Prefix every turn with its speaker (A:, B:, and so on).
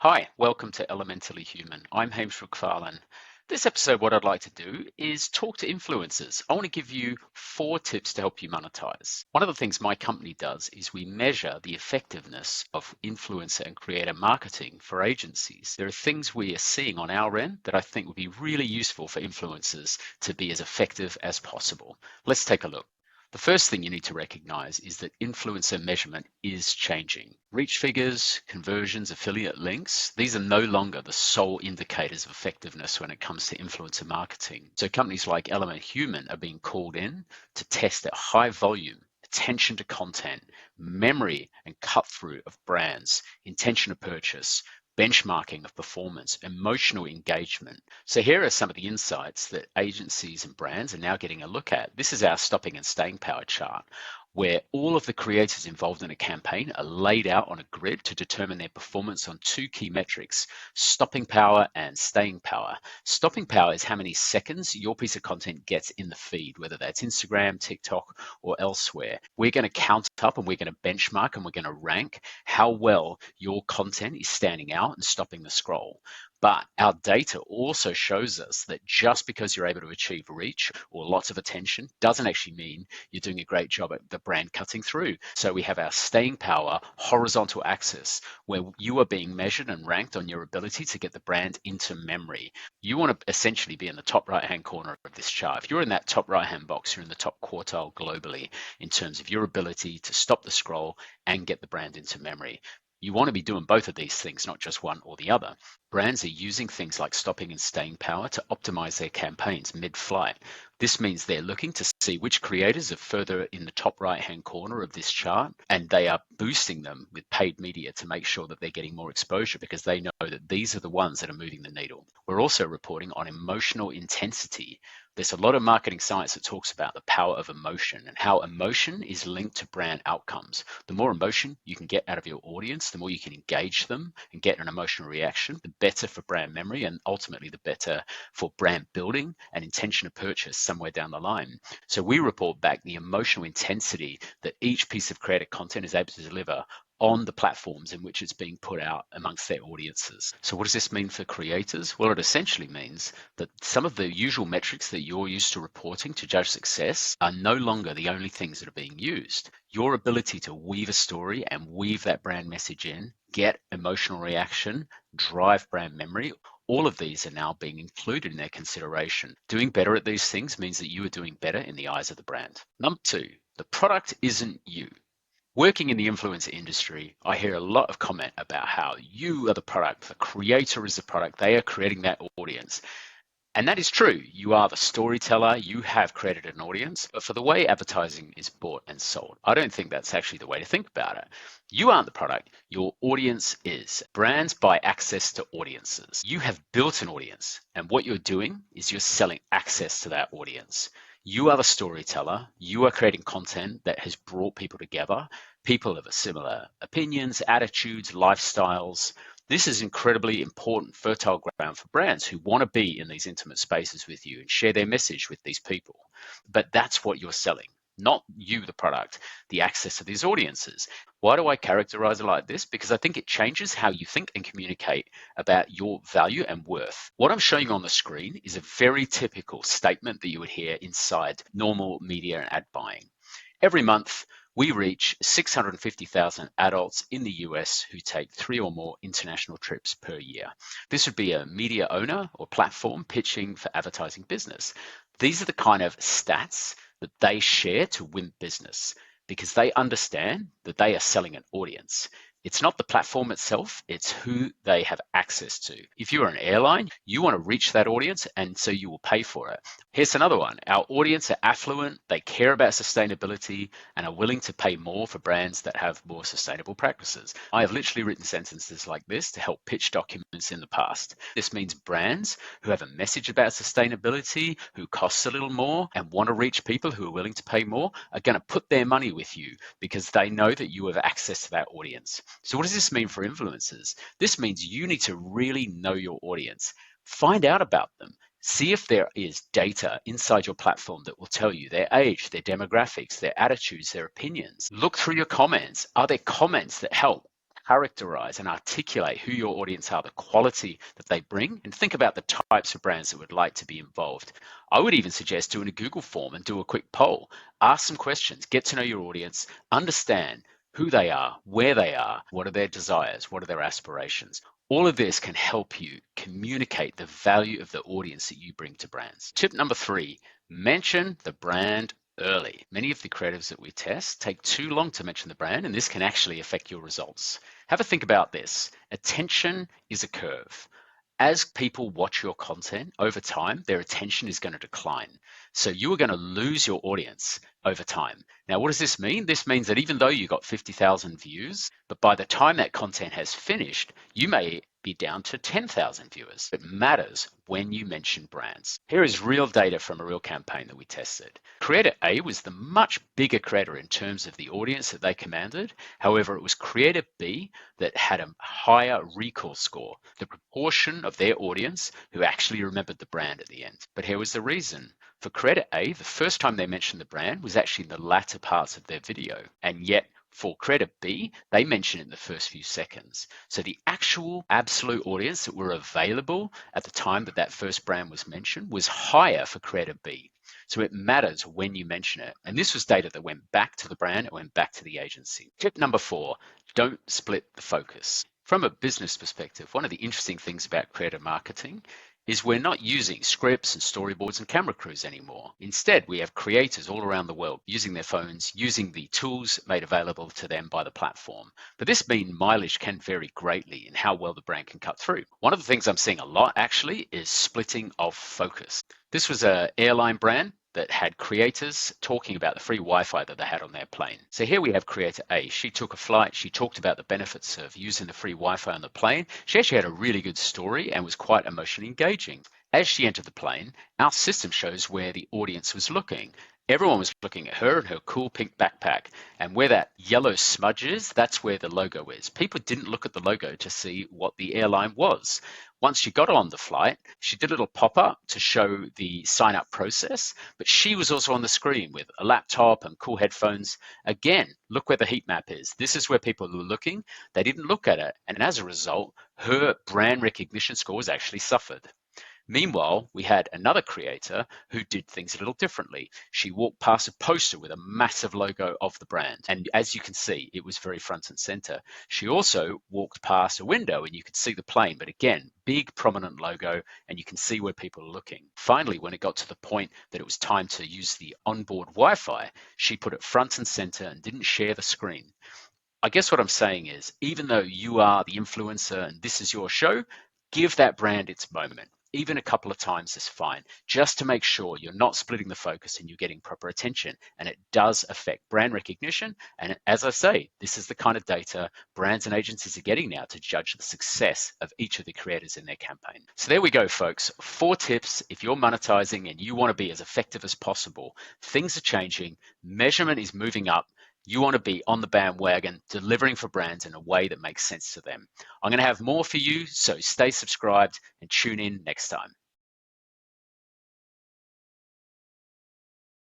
A: Hi, welcome to Elementally Human. I'm Hamish McPharlin. This episode, what I'd like to do is talk to influencers. I want to give you 4 tips to help you monetize. One of the things my company does is we measure the effectiveness of influencer and creator marketing for agencies. There are things we are seeing on our end that I think would be really useful for influencers to be as effective as possible. Let's take a look. The first thing you need to recognize is that influencer measurement is changing. Reach figures, conversions, affiliate links, these are no longer the sole indicators of effectiveness when it comes to influencer marketing. So companies like Element Human are being called in to test at high volume attention to content, memory and cut through of brands, intention of purchase, benchmarking of performance, emotional engagement. So here are some of the insights that agencies and brands are now getting a look at. This is our stopping and staying power chart, where all of the creators involved in a campaign are laid out on a grid to determine their performance on 2 key metrics, stopping power and staying power. Stopping power is how many seconds your piece of content gets in the feed, whether that's Instagram, TikTok, or elsewhere. We're going to count up and we're going to benchmark and we're going to rank how well your content is standing out and stopping the scroll. But our data also shows us that just because you're able to achieve reach or lots of attention doesn't actually mean you're doing a great job at the brand cutting through. So we have our staying power horizontal axis where you are being measured and ranked on your ability to get the brand into memory. You want to essentially be in the top right-hand corner of this chart. If you're in that top right-hand box, you're in the top quartile globally in terms of your ability to stop the scroll and get the brand into memory. You want to be doing both of these things, not just one or the other. Brands are using things like stopping and staying power to optimize their campaigns mid-flight. This means they're looking to see which creators are further in the top right-hand corner of this chart, and they are boosting them with paid media to make sure that they're getting more exposure because they know that these are the ones that are moving the needle. We're also reporting on emotional intensity. There's a lot of marketing science that talks about the power of emotion and how emotion is linked to brand outcomes. The more emotion you can get out of your audience, the more you can engage them and get an emotional reaction, the better for brand memory and ultimately the better for brand building and intention of purchase somewhere down the line. So we report back the emotional intensity that each piece of creative content is able to deliver on the platforms in which it's being put out amongst their audiences. So what does this mean for creators? Well, it essentially means that some of the usual metrics that you're used to reporting to judge success are no longer the only things that are being used. Your ability to weave a story and weave that brand message in, get emotional reaction, drive brand memory, all of these are now being included in their consideration. Doing better at these things means that you are doing better in the eyes of the brand. Number 2, the product isn't you. Working in the influencer industry, I hear a lot of comment about how you are the product, the creator is the product, they are creating that audience. And that is true. You are the storyteller, you have created an audience, but for the way advertising is bought and sold, I don't think that's actually the way to think about it. You aren't the product, your audience is. Brands buy access to audiences. You have built an audience, and what you're doing is you're selling access to that audience. You are the storyteller, you are creating content that has brought people together, people of similar opinions, attitudes, lifestyles. This is incredibly important, fertile ground for brands who want to be in these intimate spaces with you and share their message with these people. But that's what you're selling, not you, the product, the access to these audiences. Why do I characterize it like this? Because I think it changes how you think and communicate about your value and worth. What I'm showing you on the screen is a very typical statement that you would hear inside normal media and ad buying. Every month, we reach 650,000 adults in the US who take 3 or more international trips per year. This would be a media owner or platform pitching for advertising business. These are the kind of stats that they share to win business because they understand that they are selling an audience. It's not the platform itself, it's who they have access to. If you're an airline, you want to reach that audience, and so you will pay for it. Here's another one. Our audience are affluent, they care about sustainability, and are willing to pay more for brands that have more sustainable practices. I have literally written sentences like this to help pitch documents in the past. This means brands who have a message about sustainability, who costs a little more, and want to reach people who are willing to pay more, are going to put their money with you because they know that you have access to that audience. So what does this mean for influencers? This means you need to really know your audience. Find out about them. See if there is data inside your platform that will tell you their age, their demographics, their attitudes, their opinions. Look through your comments. Are there comments that help characterize and articulate who your audience are, the quality that they bring, and think about the types of brands that would like to be involved. I would even suggest doing a Google form and do a quick poll. Ask some questions, get to know your audience, understand who they are, where they are, what are their desires, what are their aspirations. All of this can help you communicate the value of the audience that you bring to brands. Tip number 3, mention the brand early. Many of the creatives that we test take too long to mention the brand, and this can actually affect your results. Have a think about this. Attention is a curve. As people watch your content over time, their attention is going to decline. So you are going to lose your audience over time. Now, what does this mean? This means that even though you got 50,000 views, but by the time that content has finished, you may be down to 10,000 viewers. It matters when you mention brands. Here is real data from a real campaign that we tested. Creator A was the much bigger creator in terms of the audience that they commanded. However, it was Creator B that had a higher recall score, the proportion of their audience who actually remembered the brand at the end. But here was the reason. For Creator A, the first time they mentioned the brand was actually in the latter parts of their video, and yet for Creator B, they mention it in the first few seconds. So the actual absolute audience that were available at the time that that first brand was mentioned was higher for Creator B. So it matters when you mention it. And this was data that went back to the brand, it went back to the agency. Tip number 4, don't split the focus. From a business perspective, one of the interesting things about creative marketing is we're not using scripts and storyboards and camera crews anymore. Instead, we have creators all around the world using their phones, using the tools made available to them by the platform. But this means mileage can vary greatly in how well the brand can cut through. One of the things I'm seeing a lot actually is splitting of focus. This was an airline brand that had creators talking about the free Wi-Fi that they had on their plane. So here we have creator A. She took a flight. She talked about the benefits of using the free Wi-Fi on the plane. She actually had a really good story and was quite emotionally engaging. As she entered the plane, our system shows where the audience was looking. Everyone was looking at her and her cool pink backpack. And where that yellow smudge is, that's where the logo is. People didn't look at the logo to see what the airline was. Once she got on the flight, she did a little pop-up to show the sign-up process, but she was also on the screen with a laptop and cool headphones. Again, look where the heat map is. This is where people were looking. They didn't look at it. And as a result, her brand recognition scores actually suffered. Meanwhile, we had another creator who did things a little differently. She walked past a poster with a massive logo of the brand. And as you can see, it was very front and center. She also walked past a window and you could see the plane, but again, big prominent logo, and you can see where people are looking. Finally, when it got to the point that it was time to use the onboard Wi-Fi, she put it front and center and didn't share the screen. I guess what I'm saying is, even though you are the influencer and this is your show, give that brand its moment. Even a couple of times is fine, just to make sure you're not splitting the focus and you're getting proper attention. And it does affect brand recognition. And as I say, this is the kind of data brands and agencies are getting now to judge the success of each of the creators in their campaign. So there we go, folks. 4 tips if you're monetizing and you want to be as effective as possible. Things are changing. Measurement is moving up. You want to be on the bandwagon, delivering for brands in a way that makes sense to them. I'm going to have more for you, so stay subscribed and tune in next time.